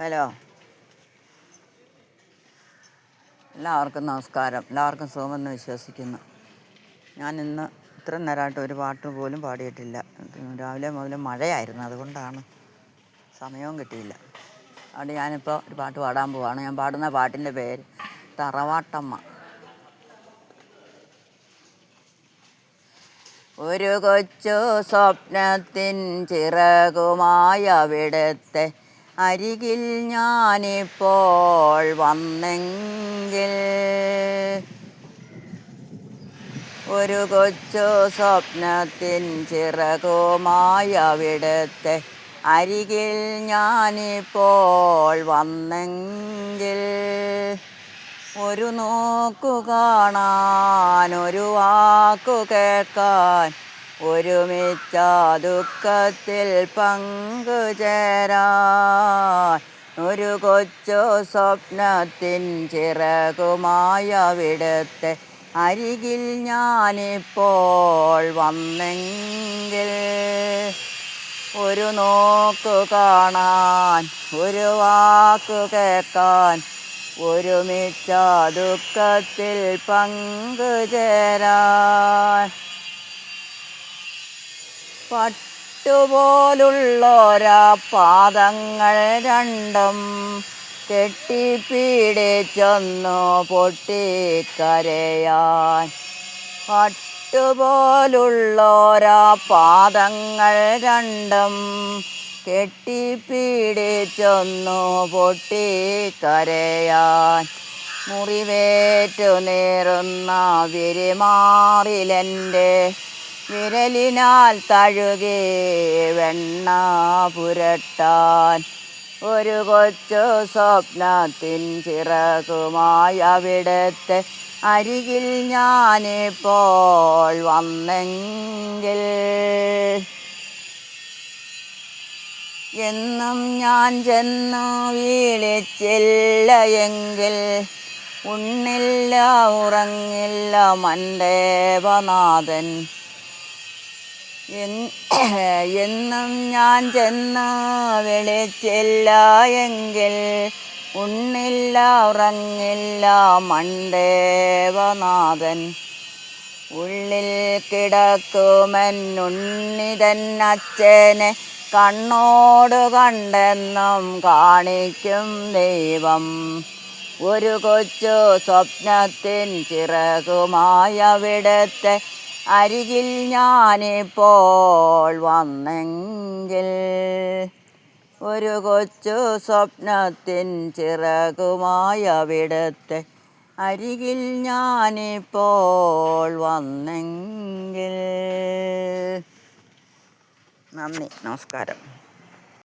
Hello, എല്ലാവർക്കും നമസ്കാരം. എല്ലാവർക്കും സുഖമെന്ന് വിശ്വസിക്കുന്നു. ഞാനിന്ന് ഇത്രയും നേരമായിട്ട് ഒരു പാട്ട് പോലും പാടിയിട്ടില്ല. രാവിലെ മുതൽ മഴയായിരുന്നു, അതുകൊണ്ടാണ് സമയവും കിട്ടിയില്ല. അതുകൊണ്ട് ഞാനിപ്പോൾ ഒരു പാട്ട് പാടാൻ പോവാണ്. ഞാൻ പാടുന്ന പാട്ടിൻ്റെ പേര് തറവാട്ടമ്മ. ഒരു കൊച്ചു സ്വപ്നത്തിൻ ചിറകുമായി അവിടുത്തെ അരികിൽ ഞാനിപ്പോൾ വന്നെങ്കിൽ, ഒരു കൊച്ചു സ്വപ്നത്തിൻ ചിറകുമായി അവിടുത്തെ അരികിൽ ഞാനിപ്പോൾ വന്നെങ്കിൽ, ഒരു നോക്കു കാണാൻ, ഒരു വാക്കു കേൾക്കാൻ, ഒരുമിച്ച ദുഃഖത്തിൽ പങ്കുചേരാൻ, ഒരു കൊച്ചു സ്വപ്നത്തിൻ ചിറകുമായി അവിടുത്തെ അരികിൽ ഞാനിപ്പോൾ വന്നെങ്കിൽ, ഒരു നോക്കു കാണാൻ, ഒരു വാക്കു കേൾക്കാൻ, ഒരുമിച്ച ദുഃഖത്തിൽ പങ്കുചേരാൻ. പട്ടുപോലുള്ളോരാ പാദങ്ങൾ രണ്ടും കെട്ടിപ്പിടിച്ചൊന്നു പൊട്ടിക്കരയാൻ, പട്ടുപോലുള്ളോരാ പാദങ്ങൾ രണ്ടും കെട്ടിപ്പിടിച്ചൊന്നു പൊട്ടിക്കരയാൻ, മുറിവേറ്റു നീറുന്ന വിരിമാറിലെൻ്റെ വിരലിനാൽ തഴുകി വെണ്ണ പുരട്ടാൻ, ഒരു കൊച്ചു സ്വപ്നത്തിൻ ചിറകുമായി അവിടുത്തെ അരികിൽ ഞാനിപ്പോൾ വന്നെങ്കിൽ, എന്നും ഞാൻ ചെന്നു വിളിച്ചില്ല എങ്കിൽ, ഉണ്ണില്ല ഉറങ്ങില്ല മൻദേവനാഥൻ. എന്നും ഞാൻ ചെന്ന് വിളിച്ചില്ല എങ്കിൽ, ഉണ്ണില്ല ഉറങ്ങില്ല മൻദേവനാഥൻ. ഉള്ളിൽ കിടക്കുമെന്നുണ്ണിതൻ അച്ഛനെ കണ്ണോട് കണ്ടെന്നും കാണിക്കും ദൈവം, ഒരു കൊച്ചു സ്വപ്നത്തിൻ ചിറകുമായി അവിടുത്തെ അരികിൽ ഞാനിപ്പോൾ വന്നെങ്കിൽ, ഒരു കൊച്ചു സ്വപ്നത്തിൻ ചിറകുമായി അവിടുത്തെ അരികിൽ ഞാനിപ്പോൾ വന്നെങ്കിൽ. നന്ദി, നമസ്കാരം.